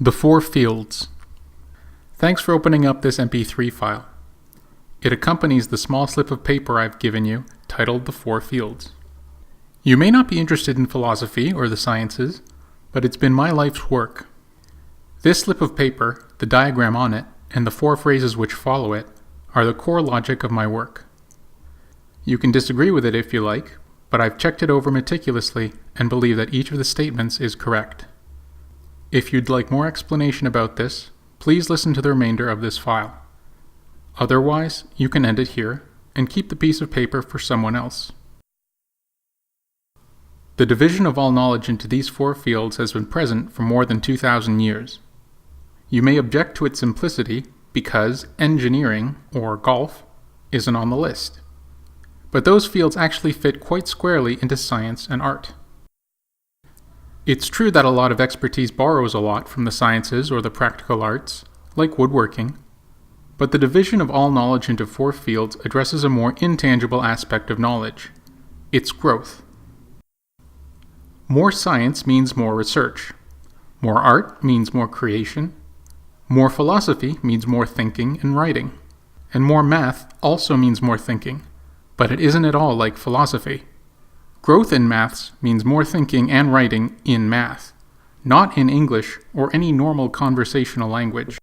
The Four Fields. Thanks for opening up this MP3 file. It accompanies the small slip of paper I've given you titled The Four Fields. You may not be interested in philosophy or the sciences, but it's been my life's work. This slip of paper, the diagram on it, and the four phrases which follow it are the core logic of my work. You can disagree with it if you like, but I've checked it over meticulously and believe that each of the statements is correct. If you'd like more explanation about this, please listen to the remainder of this file. Otherwise, you can end it here and keep the piece of paper for someone else. The division of all knowledge into these four fields has been present for more than 2,000 years. You may object to its simplicity because engineering, or golf, isn't on the list. But those fields actually fit quite squarely into science and art. It's true that a lot of expertise borrows a lot from the sciences or the practical arts, like woodworking, but the division of all knowledge into four fields addresses a more intangible aspect of knowledge: its growth. More science means more research. More art means more creation. More philosophy means more thinking and writing. And more math also means more thinking, but it isn't at all like philosophy. Growth in maths means more thinking and writing in math, not in English or any normal conversational language.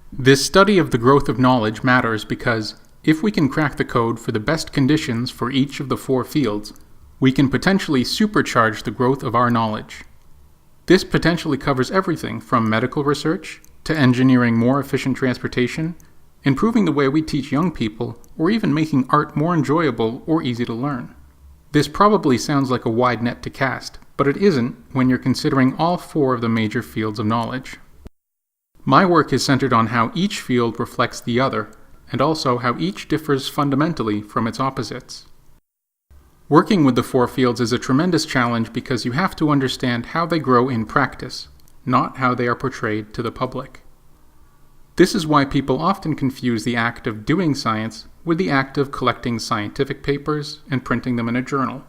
This study of the growth of knowledge matters because if we can crack the code for the best conditions for each of the four fields, we can potentially supercharge the growth of our knowledge. This potentially covers everything from medical research to engineering more efficient transportation, improving the way we teach young people, or even making art more enjoyable or easy to learn. This probably sounds like a wide net to cast, but it isn't when you're considering all four of the major fields of knowledge. My work is centered on how each field reflects the other, and also how each differs fundamentally from its opposites. Working with the four fields is a tremendous challenge because you have to understand how they grow in practice, not how they are portrayed to the public. This is why people often confuse the act of doing science with the act of collecting scientific papers and printing them in a journal.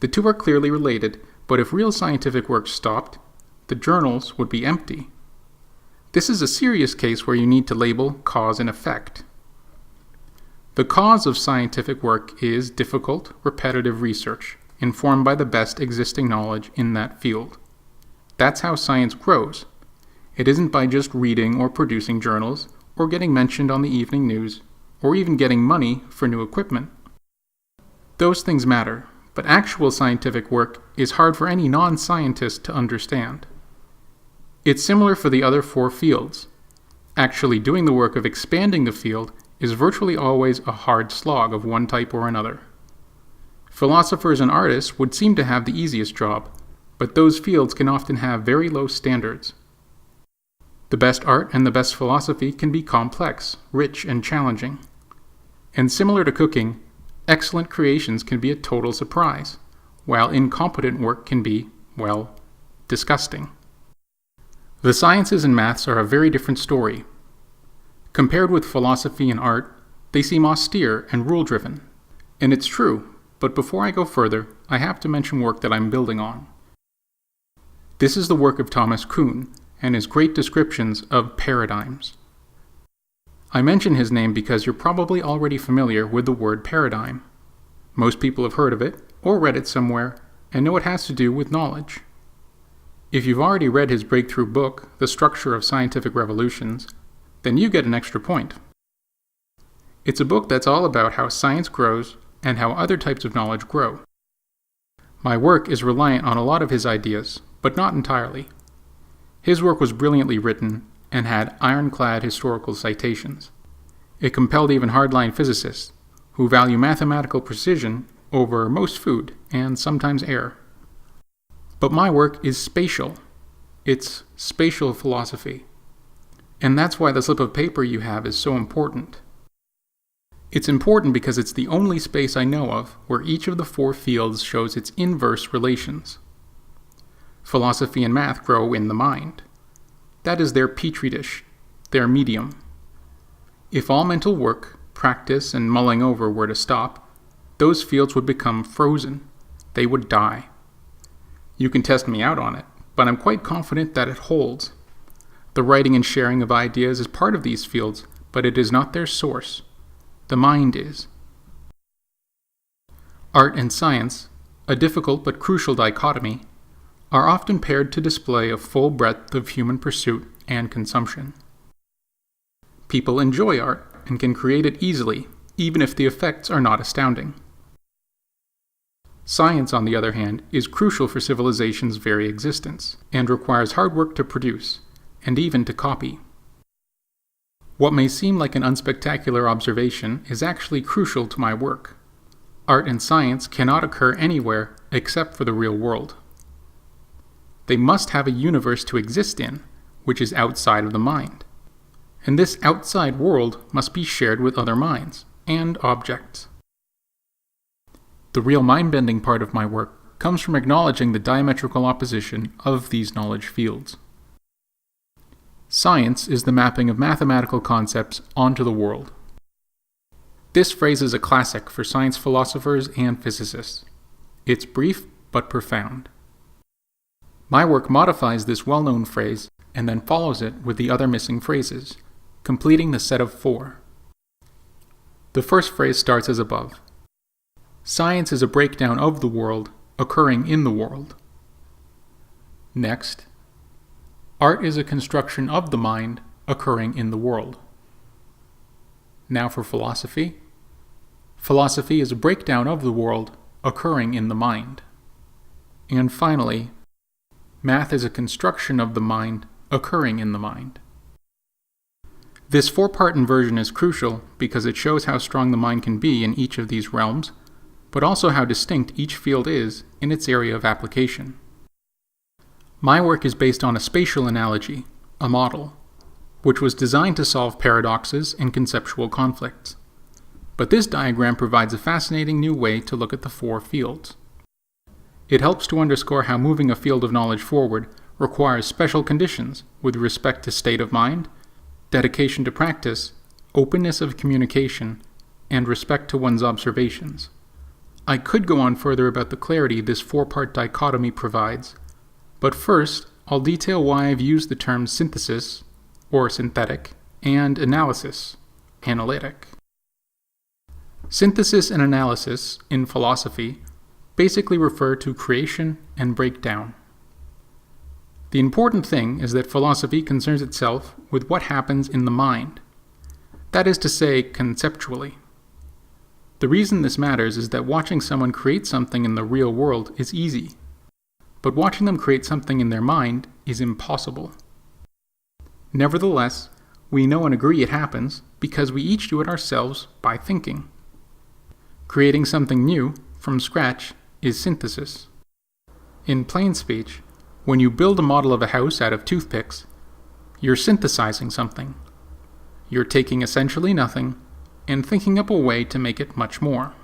The two are clearly related, but if real scientific work stopped, the journals would be empty. This is a serious case where you need to label cause and effect. The cause of scientific work is difficult, repetitive research, informed by the best existing knowledge in that field. That's how science grows. It isn't by just reading or producing journals, or getting mentioned on the evening news, or even getting money for new equipment. Those things matter, but actual scientific work is hard for any non-scientist to understand. It's similar for the other four fields. Actually doing the work of expanding the field is virtually always a hard slog of one type or another. Philosophers and artists would seem to have the easiest job, but those fields can often have very low standards. The best art and the best philosophy can be complex, rich, and challenging. And similar to cooking, excellent creations can be a total surprise, while incompetent work can be, well, disgusting. The sciences and maths are a very different story. Compared with philosophy and art, they seem austere and rule-driven. And it's true, but before I go further, I have to mention work that I'm building on. This is the work of Thomas Kuhn, and his great descriptions of paradigms. I mention his name because you're probably already familiar with the word paradigm. Most people have heard of it, or read it somewhere, and know it has to do with knowledge. If you've already read his breakthrough book, The Structure of Scientific Revolutions, then you get an extra point. It's a book that's all about how science grows and how other types of knowledge grow. My work is reliant on a lot of his ideas, but not entirely. His work was brilliantly written and had ironclad historical citations. It compelled even hardline physicists, who value mathematical precision over most food and sometimes air. But my work is spatial. It's spatial philosophy. And that's why the slip of paper you have is so important. It's important because it's the only space I know of where each of the four fields shows its inverse relations. Philosophy and math grow in the mind. That is their petri dish, their medium. If all mental work, practice, and mulling over were to stop, those fields would become frozen. They would die. You can test me out on it, but I'm quite confident that it holds. The writing and sharing of ideas is part of these fields, but it is not their source. The mind is. Art and science, a difficult but crucial dichotomy, are often paired to display a full breadth of human pursuit and consumption. People enjoy art and can create it easily, even if the effects are not astounding. Science, on the other hand, is crucial for civilization's very existence, and requires hard work to produce, and even to copy. What may seem like an unspectacular observation is actually crucial to my work. Art and science cannot occur anywhere except for the real world. They must have a universe to exist in, which is outside of the mind. And this outside world must be shared with other minds and objects. The real mind-bending part of my work comes from acknowledging the diametrical opposition of these knowledge fields. Science is the mapping of mathematical concepts onto the world. This phrase is a classic for science philosophers and physicists. It's brief but profound. My work modifies this well-known phrase and then follows it with the other missing phrases, completing the set of 4. The first phrase starts as above. Science is a breakdown of the world occurring in the world. Next, art is a construction of the mind occurring in the world. Now for philosophy. Philosophy is a breakdown of the world occurring in the mind. And finally, math is a construction of the mind occurring in the mind. This 4-part inversion is crucial because it shows how strong the mind can be in each of these realms, but also how distinct each field is in its area of application. My work is based on a spatial analogy, a model, which was designed to solve paradoxes and conceptual conflicts. But this diagram provides a fascinating new way to look at the 4 fields. It helps to underscore how moving a field of knowledge forward requires special conditions with respect to state of mind, dedication to practice, openness of communication, and respect to one's observations. I could go on further about the clarity this 4-part dichotomy provides, but first I'll detail why I've used the terms synthesis, or synthetic, and analysis, analytic. Synthesis and analysis, in philosophy, basically refer to creation and breakdown. The important thing is that philosophy concerns itself with what happens in the mind, that is to say, conceptually. The reason this matters is that watching someone create something in the real world is easy, but watching them create something in their mind is impossible. Nevertheless, we know and agree it happens because we each do it ourselves by thinking. Creating something new, from scratch, is synthesis. In plain speech, when you build a model of a house out of toothpicks, you're synthesizing something. You're taking essentially nothing and thinking up a way to make it much more.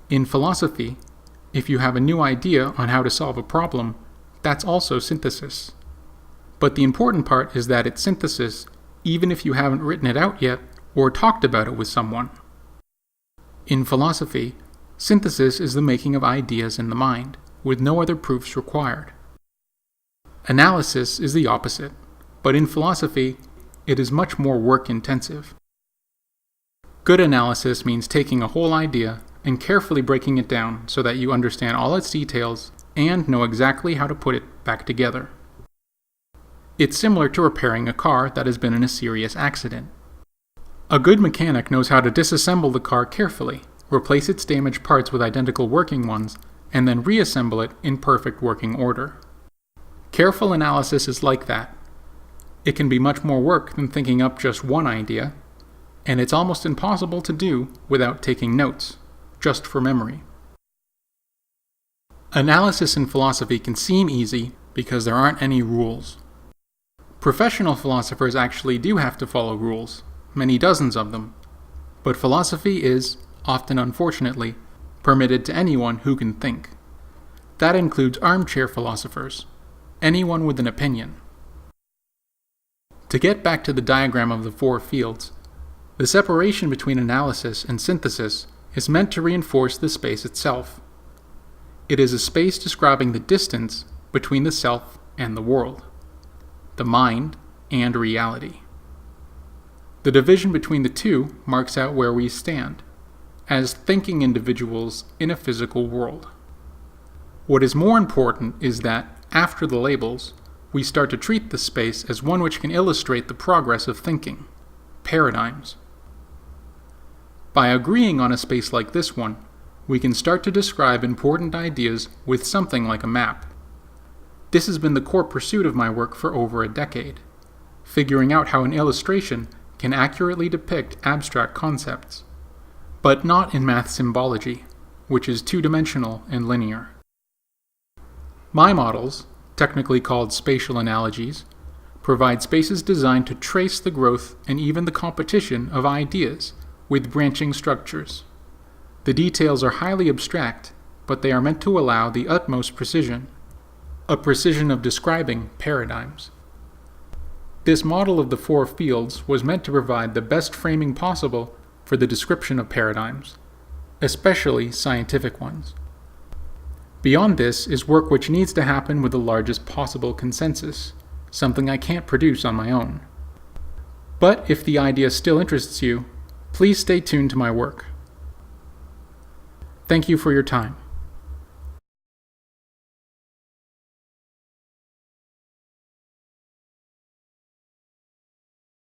In philosophy, if you have a new idea on how to solve a problem, that's also synthesis. But the important part is that it's synthesis even if you haven't written it out yet or talked about it with someone. In philosophy, synthesis is the making of ideas in the mind, with no other proofs required. Analysis is the opposite, but in philosophy, it is much more work-intensive. Good analysis means taking a whole idea and carefully breaking it down so that you understand all its details and know exactly how to put it back together. It's similar to repairing a car that has been in a serious accident. A good mechanic knows how to disassemble the car carefully, replace its damaged parts with identical working ones, and then reassemble it in perfect working order. Careful analysis is like that. It can be much more work than thinking up just one idea, and it's almost impossible to do without taking notes, just for memory. Analysis in philosophy can seem easy because there aren't any rules. Professional philosophers actually do have to follow rules, many dozens of them, but philosophy is, often unfortunately, permitted to anyone who can think. That includes armchair philosophers, anyone with an opinion. To get back to the diagram of the 4 fields, the separation between analysis and synthesis is meant to reinforce the space itself. It is a space describing the distance between the self and the world, the mind and reality. The division between the two marks out where we stand, as thinking individuals in a physical world. What is more important is that, after the labels, we start to treat the space as one which can illustrate the progress of thinking, paradigms. By agreeing on a space like this one, we can start to describe important ideas with something like a map. This has been the core pursuit of my work for over a decade, figuring out how an illustration can accurately depict abstract concepts, but not in math symbology, which is two-dimensional and linear. My models, technically called spatial analogies, provide spaces designed to trace the growth and even the competition of ideas with branching structures. The details are highly abstract, but they are meant to allow the utmost precision, a precision of describing paradigms. This model of the four fields was meant to provide the best framing possible for the description of paradigms, especially scientific ones. Beyond this is work which needs to happen with the largest possible consensus, something I can't produce on my own. But if the idea still interests you, please stay tuned to my work. Thank you for your time.